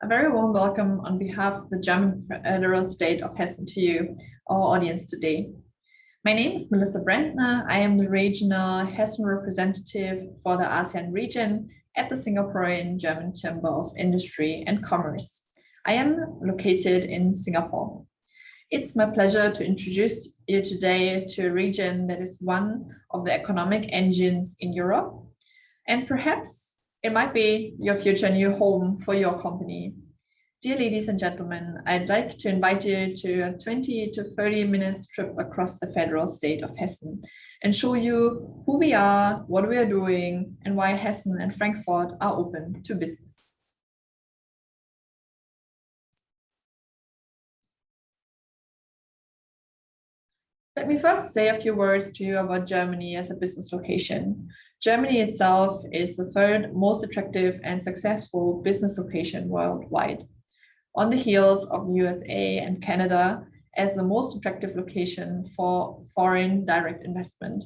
A very warm welcome on behalf of the German federal state of Hessen to you, our audience today. My name is Melissa Brandner. I am the regional Hessen representative for the ASEAN region at the Singaporean German Chamber of Industry and Commerce. I am located in Singapore. It's my pleasure to introduce you today to a region that is one of the economic engines in Europe, and perhaps it might be your future new home for your company. Dear ladies and gentlemen, I'd like to invite you to a 20 to 30 minutes trip across the federal state of Hessen and show you who we are, what we are doing, and why Hessen and Frankfurt are open to business. Let me first say a few words to you about Germany as a business location. Germany itself is the third most attractive and successful business location worldwide, on the heels of the USA and Canada as the most attractive location for foreign direct investment.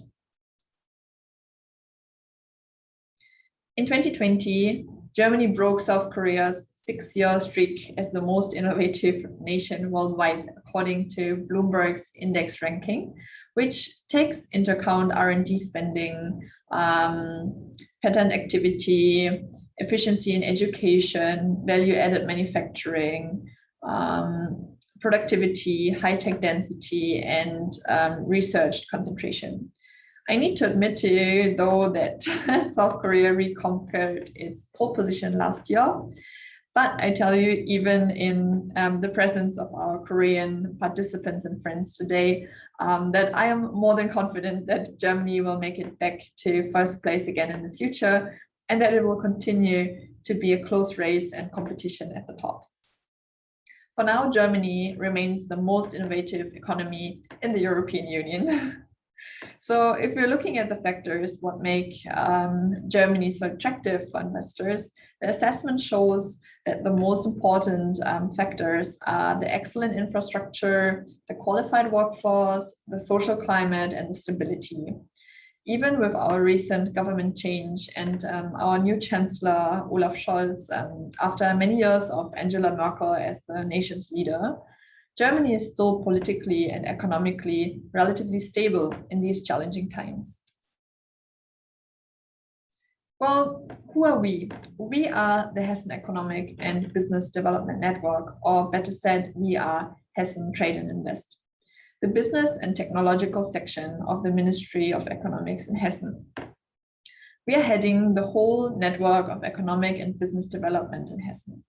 In 2020, Germany broke South Korea's 6-year streak as the most innovative nation worldwide, according to Bloomberg's index ranking, which takes into account R&D spending, patent activity, efficiency in education, value-added manufacturing, productivity, high-tech density, and research concentration. I need to admit to you, though, that South Korea reconquered its pole position last year. But I tell you, even in the presence of our Korean participants and friends today, that I am more than confident that Germany will make it back to first place again in the future, and that it will continue to be a close race and competition at the top. For now, Germany remains the most innovative economy in the European Union. So if you're looking at the factors, what make Germany so attractive for investors, the assessment shows that the most important factors are the excellent infrastructure, the qualified workforce, the social climate, and the stability. Even with our recent government change and our new Chancellor, Olaf Scholz, after many years of Angela Merkel as the nation's leader, Germany is still politically and economically relatively stable in these challenging times. Well, who are we? We are the Hessen Economic and Business Development Network, or better said, we are Hessen Trade Invest, the business and technological section of the Ministry of Economics in Hessen. We are heading the whole network of economic and business development in Hessen.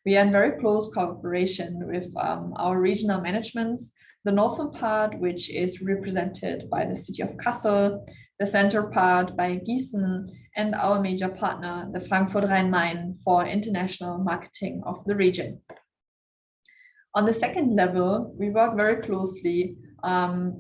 We are in very close cooperation with our regional managements, the northern part, which is represented by the city of Kassel, the center part by Gießen, and our major partner, the Frankfurt Rhein-Main, for international marketing of the region. On the second level, we work very closely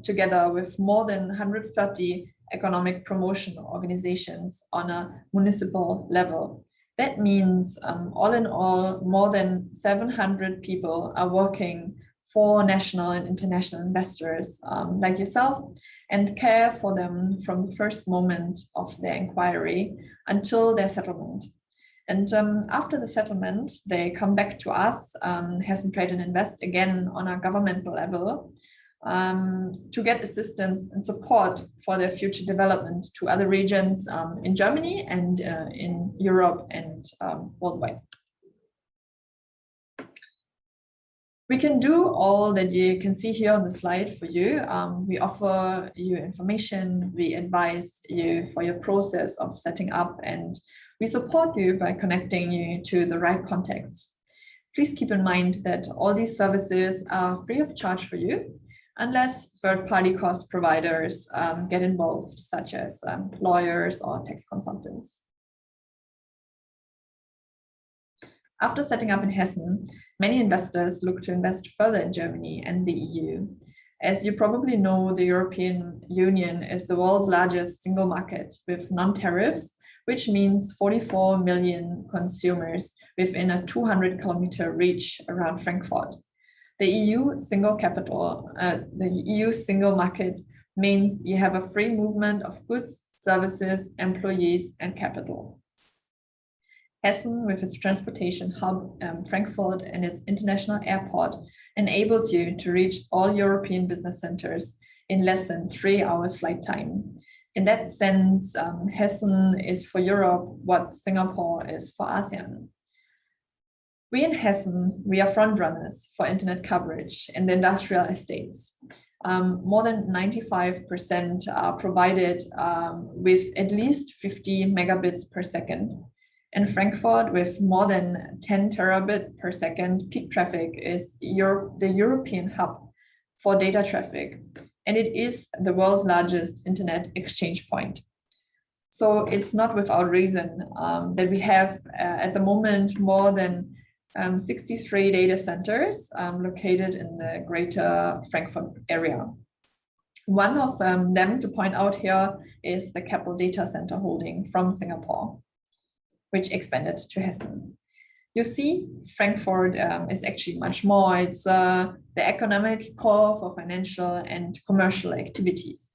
together with more than 130 economic promotion organizations on a municipal level. That means, all in all, more than 700 people are working for national and international investors like yourself and care for them from the first moment of their inquiry until their settlement. And after the settlement, they come back to us, Hessen Trade Invest, again on a governmental level, to get assistance and support for their future development to other regions in Germany and in Europe and worldwide. We can do all that you can see here on the slide for you. We offer you information, we advise you for your process of setting up, and we support you by connecting you to the right contacts. Please keep in mind that all these services are free of charge for you, unless third-party cost providers get involved, such as lawyers or tax consultants. After setting up in Hessen, many investors look to invest further in Germany and the EU. As you probably know, the European Union is the world's largest single market with non-tariffs, which means 44 million consumers within a 200-kilometer reach around Frankfurt. The EU single market means you have a free movement of goods, services, employees, and capital. Hessen, with its transportation hub, Frankfurt, and its international airport, enables you to reach all European business centers in less than 3 hours flight time. In that sense, Hessen is for Europe what Singapore is for ASEAN. We in Hessen, we are frontrunners for internet coverage in the industrial estates. More than 95% are provided with at least 50 megabits per second. In Frankfurt, with more than 10 terabit per second, peak traffic is the European hub for data traffic, and it is the world's largest internet exchange point. So it's not without reason that we have at the moment more than 63 data centers located in the greater Frankfurt area. One of them to point out here is the Keppel Data Center holding from Singapore, which expanded to Hessen. You see, Frankfurt is actually much more. It's the economic core for financial and commercial activities.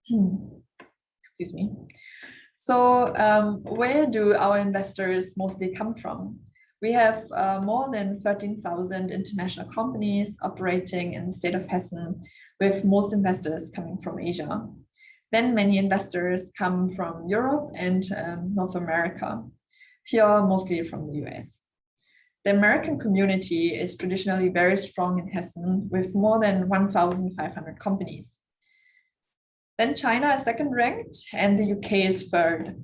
Excuse me. So where do our investors mostly come from? We have more than 13,000 international companies operating in the state of Hessen, with most investors coming from Asia. Then many investors come from Europe and North America, here mostly from the US. The American community is traditionally very strong in Hessen, with more than 1,500 companies. Then China is second ranked and the UK is third.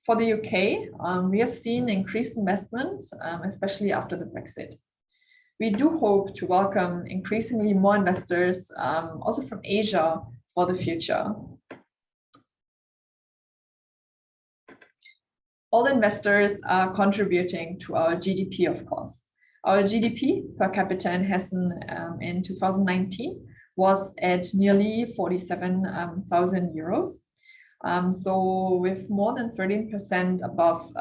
For the UK, we have seen increased investment, especially after the Brexit. We do hope to welcome increasingly more investors, also from Asia, for the future. All investors are contributing to our GDP, of course. Our GDP per capita in Hessen in 2019 was at nearly 47,000 euros. So with more than 13% above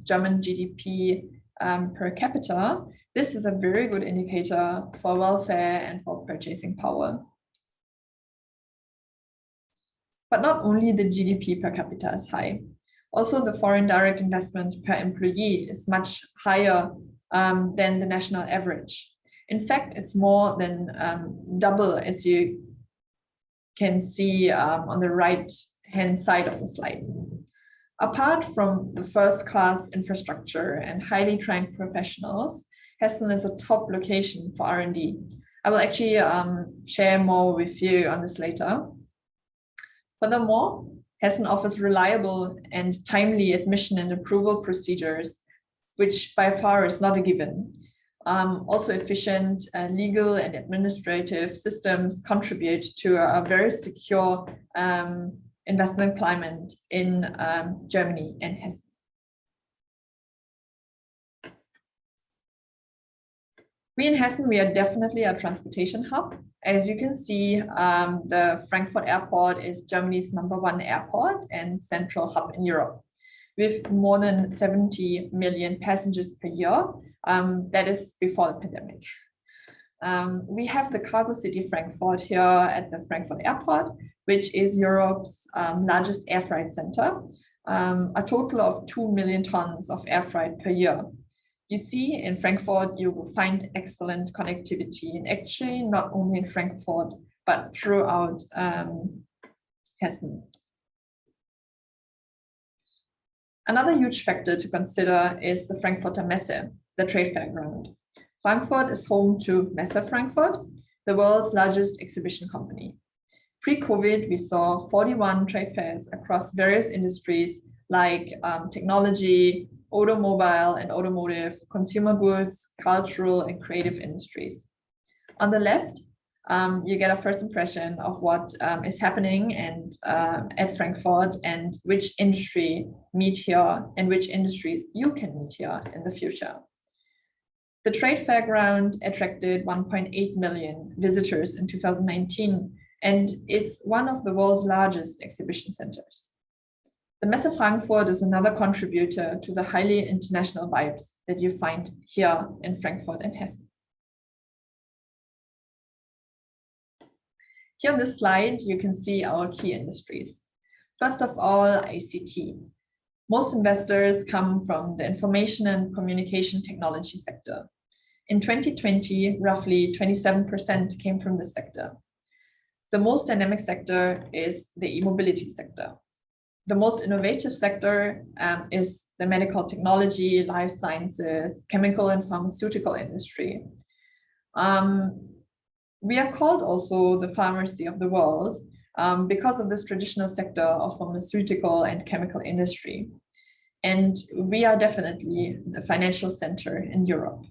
German GDP per capita, this is a very good indicator for welfare and for purchasing power. But not only the GDP per capita is high, also the foreign direct investment per employee is much higher than the national average. In fact, it's more than double, as you can see on the right-hand side of the slide. Apart from the first-class infrastructure and highly trained professionals, Hessen is a top location for R&D. I will actually share more with you on this later. Furthermore, Hessen offers reliable and timely admission and approval procedures, which by far is not a given. Also efficient legal and administrative systems contribute to a very secure investment climate in Germany and Hessen. We in Hessen, we are definitely a transportation hub. As you can see, the Frankfurt airport is Germany's #1 airport and central hub in Europe, with more than 70 million passengers per year. That is before the pandemic. We have the cargo city Frankfurt here at the Frankfurt airport, which is Europe's largest air freight center, a total of 2 million tons of air freight per year. You see, in Frankfurt, you will find excellent connectivity, and actually not only in Frankfurt, but throughout Hessen. Another huge factor to consider is the Frankfurter Messe, the trade fair ground. Frankfurt is home to Messe Frankfurt, the world's largest exhibition company. Pre-COVID, we saw 41 trade fairs across various industries like technology, automobile and automotive, consumer goods, cultural and creative industries. On the left, you get a first impression of what is happening and at Frankfurt and which industry meet here and which industries you can meet here in the future. The trade fair ground attracted 1.8 million visitors in 2019, and it's one of the world's largest exhibition centers. The Messe Frankfurt is another contributor to the highly international vibes that you find here in Frankfurt and Hessen. Here on this slide, you can see our key industries. First of all, ICT. Most investors come from the information and communication technology sector. In 2020, roughly 27% came from this sector. The most dynamic sector is the e-mobility sector. The most innovative sector is the medical technology, life sciences, chemical and pharmaceutical industry. We are called also the pharmacy of the world because of this traditional sector of pharmaceutical and chemical industry. And we are definitely the financial center in Europe.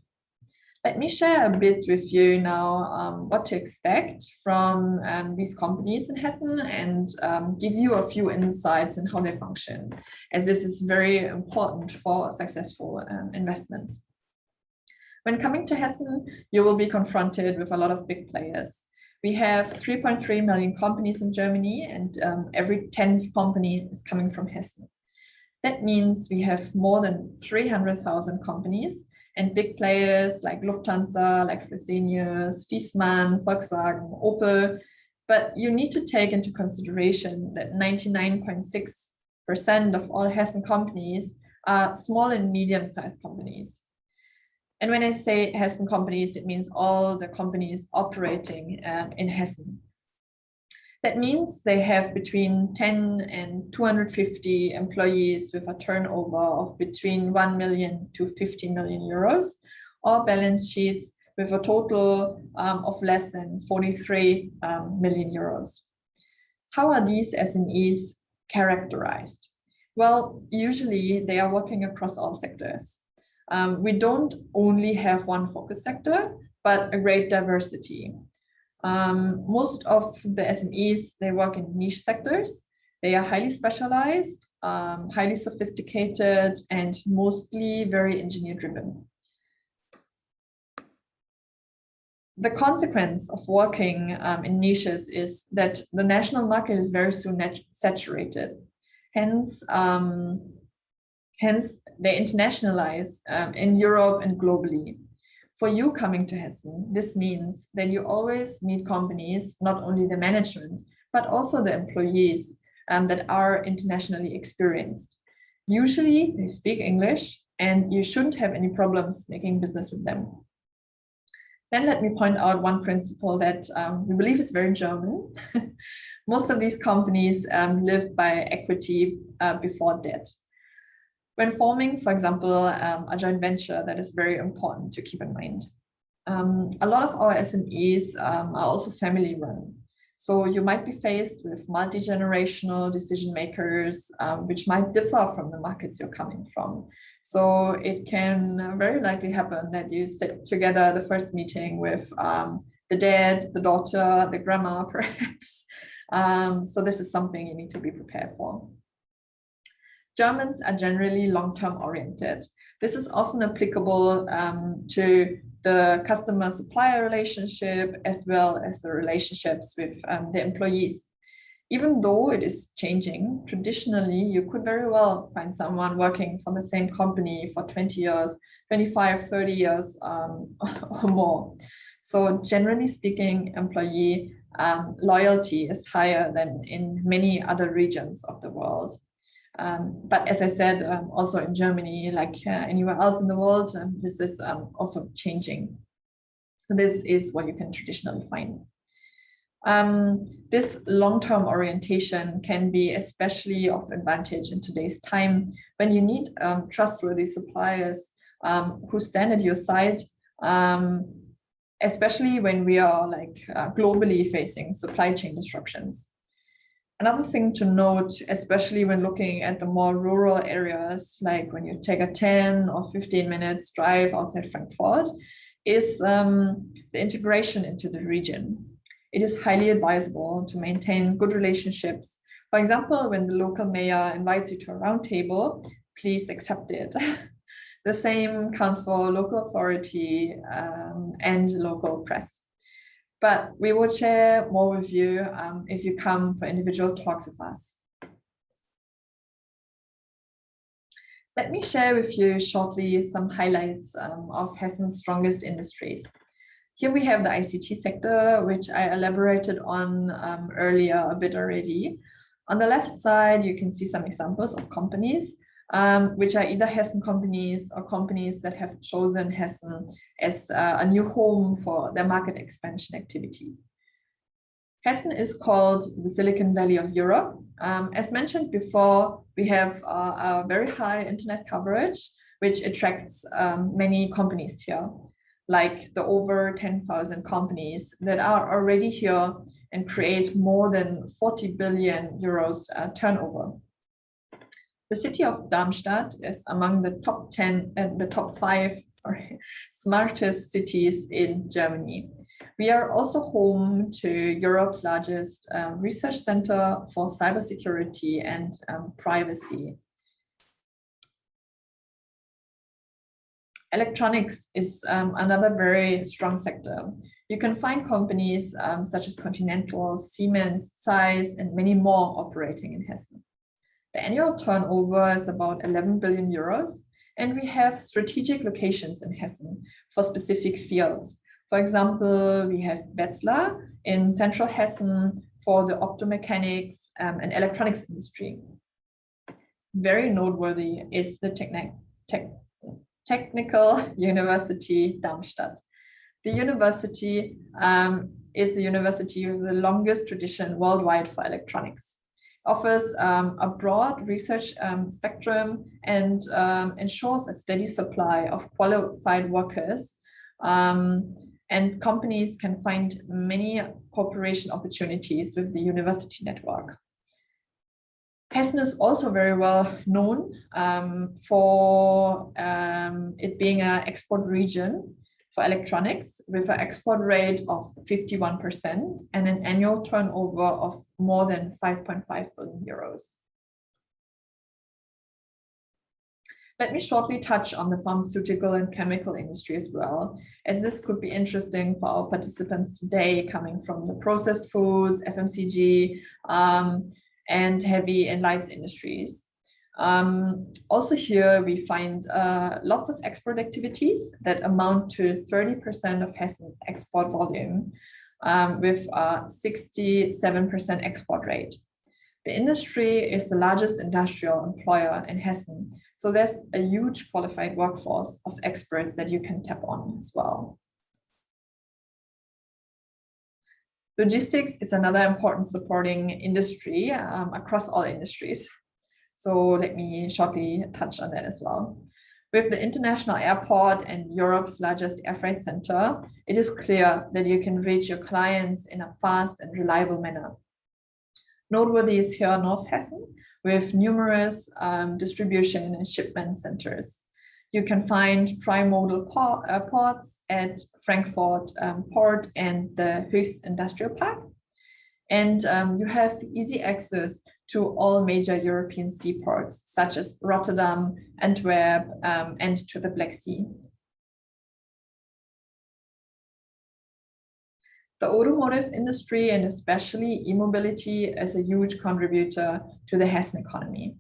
Let me share a bit with you now what to expect from these companies in Hessen and give you a few insights on how they function, as this is very important for successful investments. When coming to Hessen, you will be confronted with a lot of big players. We have 3.3 million companies in Germany, and every 10th company is coming from Hessen. That means we have more than 300,000 companies and big players like Lufthansa, like Fresenius, Viessmann, Volkswagen, Opel. But you need to take into consideration that 99.6% of all Hessen companies are small and medium-sized companies. And when I say Hessen companies, it means all the companies operating in Hessen. That means they have between 10 and 250 employees with a turnover of between 1 million to 50 million euros, or balance sheets with a total of less than 43 million euros. How are these SMEs characterized? Well, usually they are working across all sectors. We don't only have one focus sector, but a great diversity. Most of the SMEs, they work in niche sectors. They are highly specialized, highly sophisticated, and mostly very engineer-driven. The consequence of working in niches is that the national market is very soon saturated. Hence, they internationalize in Europe and globally. For you coming to Hessen, this means that you always meet companies, not only the management, but also the employees that are internationally experienced. Usually they speak English and you shouldn't have any problems making business with them. Then let me point out one principle that we believe is very German. Most of these companies live by equity before debt. When forming, for example, a joint venture, that is very important to keep in mind. A lot of our SMEs are also family run. So you might be faced with multi-generational decision makers, which might differ from the markets you're coming from. So it can very likely happen that you sit together the first meeting with the dad, the daughter, the grandma, perhaps. So this is something you need to be prepared for. Germans are generally long-term oriented. This is often applicable to the customer-supplier relationship as well as the relationships with the employees. Even though it is changing, traditionally, you could very well find someone working for the same company for 20 years, 25, 30 years or more. So generally speaking, employee loyalty is higher than in many other regions of the world. But as I said, also in Germany, like anywhere else in the world, this is also changing. This is what you can traditionally find. This long-term orientation can be especially of advantage in today's time when you need trustworthy suppliers who stand at your side, especially when we are like globally facing supply chain disruptions. Another thing to note, especially when looking at the more rural areas, like when you take a 10 or 15 minutes drive outside Frankfurt, is the integration into the region. It is highly advisable to maintain good relationships. For example, when the local mayor invites you to a round table, please accept it. The same counts for local authority and local press. But we will share more with you if you come for individual talks with us. Let me share with you shortly some highlights of Hessen's strongest industries. Here we have the ICT sector, which I elaborated on earlier a bit already. On the left side, you can see some examples of companies which are either Hessen companies or companies that have chosen Hessen as a new home for their market expansion activities. Hessen is called the Silicon Valley of Europe. As mentioned before, we have a very high internet coverage, which attracts many companies here, like the over 10,000 companies that are already here and create more than 40 billion euros turnover. The city of Darmstadt is among the top 10 and the top 5 smartest cities in Germany. We are also home to Europe's largest research center for cybersecurity and privacy. Electronics is another very strong sector. You can find companies such as Continental, Siemens, Zeiss, and many more operating in Hessen. The annual turnover is about 11 billion euros, and we have strategic locations in Hessen for specific fields. For example, we have Wetzlar in central Hessen for the optomechanics and electronics industry. Very noteworthy is the Technical University Darmstadt. The university is the university with the longest tradition worldwide for electronics. Offers a broad research spectrum and ensures a steady supply of qualified workers. And companies can find many cooperation opportunities with the university network. Hessen is also very well known for it being an export region for electronics with an export rate of 51% and an annual turnover of more than 5.5 billion euros. Let me shortly touch on the pharmaceutical and chemical industry as well, as this could be interesting for our participants today coming from the processed foods, FMCG, and heavy and lights industries. Also here we find lots of export activities that amount to 30% of Hessen's export volume with a 67% export rate. The industry is the largest industrial employer in Hessen, so there's a huge qualified workforce of experts that you can tap on as well. Logistics is another important supporting industry across all industries. So let me shortly touch on that as well. With the international airport and Europe's largest air freight center, it is clear that you can reach your clients in a fast and reliable manner. Noteworthy is here North Hessen with numerous distribution and shipment centers. You can find tri-modal ports at Frankfurt port and the Höchst Industrial Park. And you have easy access to all major European seaports, such as Rotterdam, Antwerp, and to the Black Sea. The automotive industry, and especially e-mobility, is a huge contributor to the Hessen economy.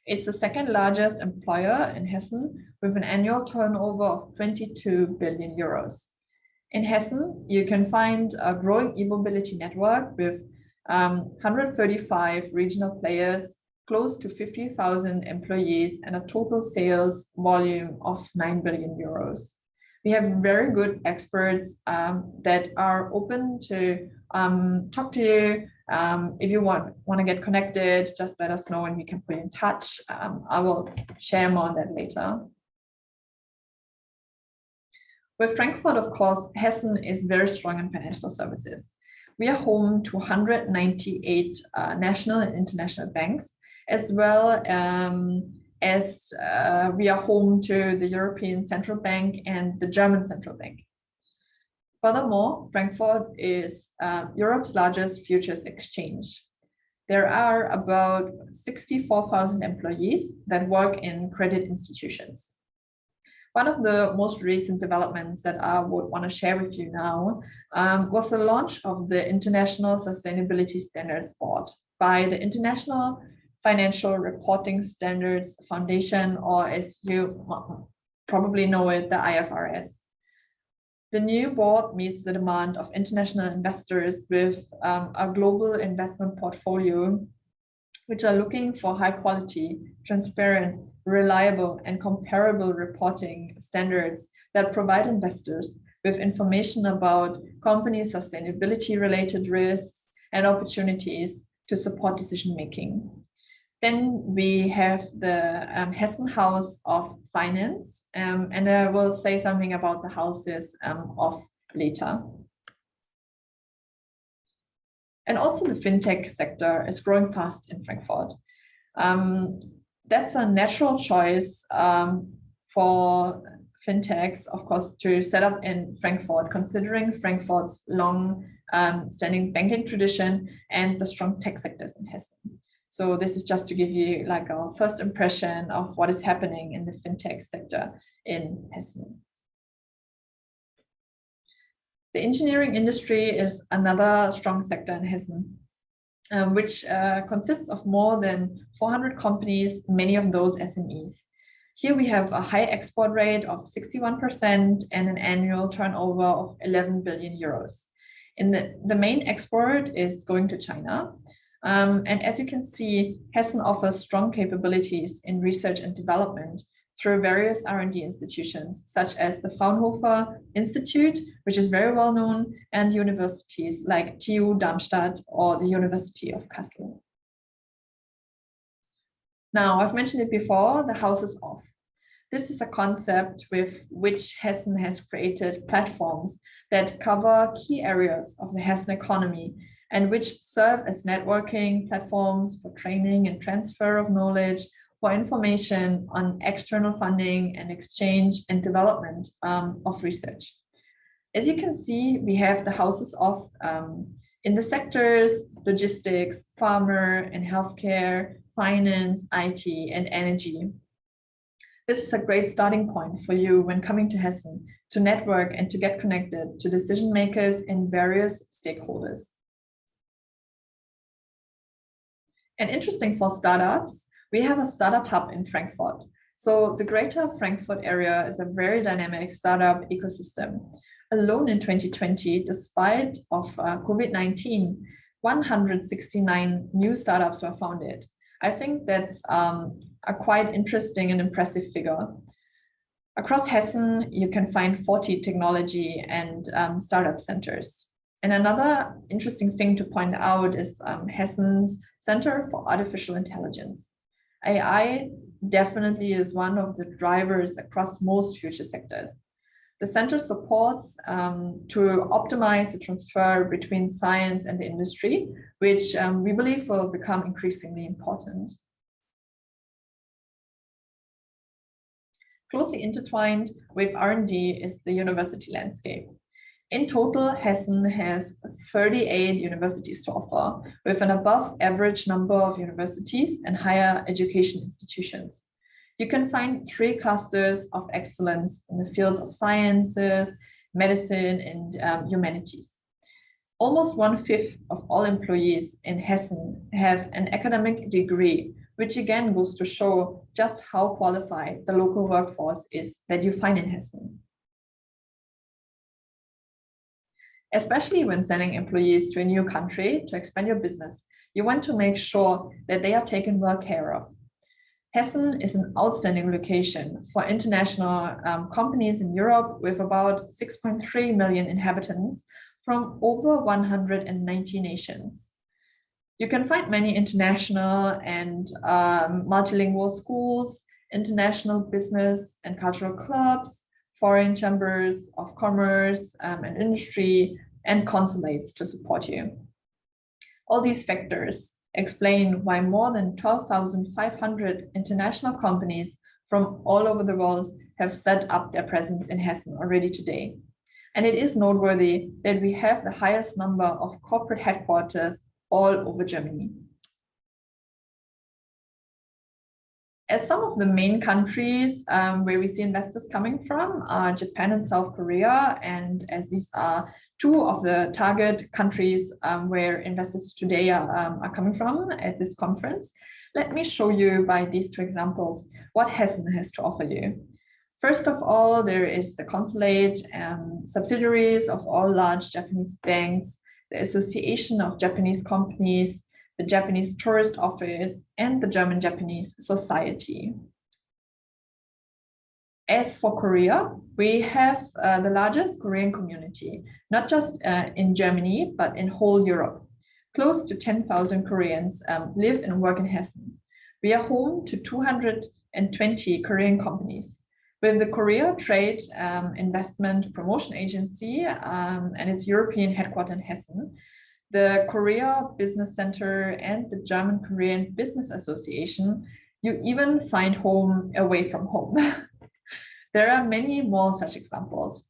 It's the second largest employer in Hessen with an annual turnover of 22 billion euros. In Hessen, you can find a growing e-mobility network with 135 regional players, close to 50,000 employees, and a total sales volume of 9 billion euros. We have very good experts that are open to talk to you. If you want to get connected, just let us know and we can put you in touch. I will share more on that later. With Frankfurt, of course, Hessen is very strong in financial services. We are home to 198 national and international banks, as well as we are home to the European Central Bank and the German Central Bank. Furthermore, Frankfurt is Europe's largest futures exchange. There are about 64,000 employees that work in credit institutions. One of the most recent developments that I would want to share with you now was the launch of the International Sustainability Standards Board by the International Financial Reporting Standards Foundation, or as you probably know it, the IFRS. The new board meets the demand of international investors with a global investment portfolio, which are looking for high quality, transparent, reliable, and comparable reporting standards that provide investors with information about companies' sustainability-related risks and opportunities to support decision-making. Then we have the Hessen House of Finance, and I will say something about the houses of later. And also the fintech sector is growing fast in Frankfurt. That's a natural choice for fintechs, of course, to set up in Frankfurt, considering Frankfurt's long standing banking tradition and the strong tech sectors in Hessen. So this is just to give you like a first impression of what is happening in the fintech sector in Hessen. The engineering industry is another strong sector in Hessen, which consists of more than 400 companies, many of those SMEs. Here we have a high export rate of 61% and an annual turnover of 11 billion euros. The main export is going to China. And as you can see, Hessen offers strong capabilities in research and development through various R&D institutions, such as the Fraunhofer Institute, which is very well known, and universities like TU Darmstadt or the University of Kassel. Now, I've mentioned it before, the houses of. This is a concept with which Hessen has created platforms that cover key areas of the Hessen economy and which serve as networking platforms for training and transfer of knowledge, for information on external funding and exchange and development of research. As you can see, we have the houses of in the sectors, logistics, pharma and healthcare, finance, IT, and energy. This is a great starting point for you when coming to Hessen to network and to get connected to decision makers and various stakeholders. And interesting for startups, we have a startup hub in Frankfurt. So the greater Frankfurt area is a very dynamic startup ecosystem. Alone in 2020, despite of COVID-19, 169 new startups were founded. I think that's a quite interesting and impressive figure. Across Hessen, you can find 40 technology and startup centers. And another interesting thing to point out is Hessen's Center for Artificial Intelligence. AI definitely is one of the drivers across most future sectors. The center supports to optimize the transfer between science and the industry, which we believe will become increasingly important. Closely intertwined with R&D is the university landscape. In total, Hessen has 38 universities to offer, with an above average number of universities and higher education institutions. You can find 3 clusters of excellence in the fields of sciences, medicine, and humanities. Almost 1/5 of all employees in Hessen have an academic degree, which again goes to show just how qualified the local workforce is that you find in Hessen. Especially when sending employees to a new country to expand your business, you want to make sure that they are taken well care of. Hessen is an outstanding location for international companies in Europe with about 6.3 million inhabitants from over 190 nations. You can find many international and multilingual schools, international business and cultural clubs, foreign chambers of commerce and industry, and consulates to support you. All these factors explain why more than 12,500 international companies from all over the world have set up their presence in Hessen already today. And it is noteworthy that we have the highest number of corporate headquarters all over Germany. As some of the main countries where we see investors coming from are Japan and South Korea, and as these are 2 of the target countries where investors today are coming from at this conference, let me show you by these 2 examples what Hessen has to offer you. First of all, there is the consulate and subsidiaries of all large Japanese banks, the Association of Japanese Companies, the Japanese Tourist Office, and the German-Japanese Society. As for Korea, we have the largest Korean community, not just in Germany, but in whole Europe. Close to 10,000 Koreans live and work in Hessen. We are home to 220 Korean companies. With the Korea Trade Investment Promotion Agency and its European headquarters in Hessen, the Korea Business Center and the German Korean Business Association, you even find home away from home. There are many more such examples.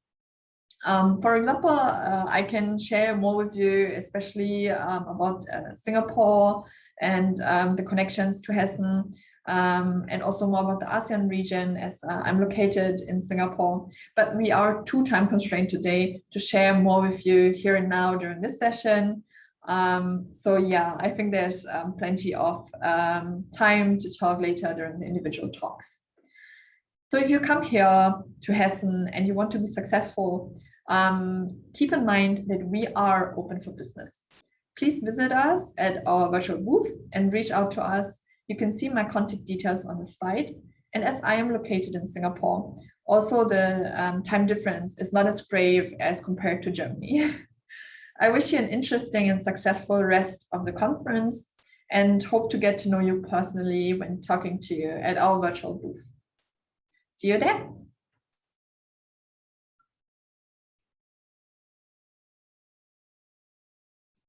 For example, I can share more with you, especially about Singapore and the connections to Hessen, and also more about the ASEAN region, as I'm located in Singapore. But we are too time constrained today to share more with you here and now during this session. So yeah, I think there's plenty of time to talk later during the individual talks. So if you come here to Hessen and you want to be successful, keep in mind that we are open for business. Please visit us at our virtual booth and reach out to us. You can see my contact details on the slide. And as I am located in Singapore, also the time difference is not as grave as compared to Germany. I wish you an interesting and successful rest of the conference and hope to get to know you personally when talking to you at our virtual booth. See you there.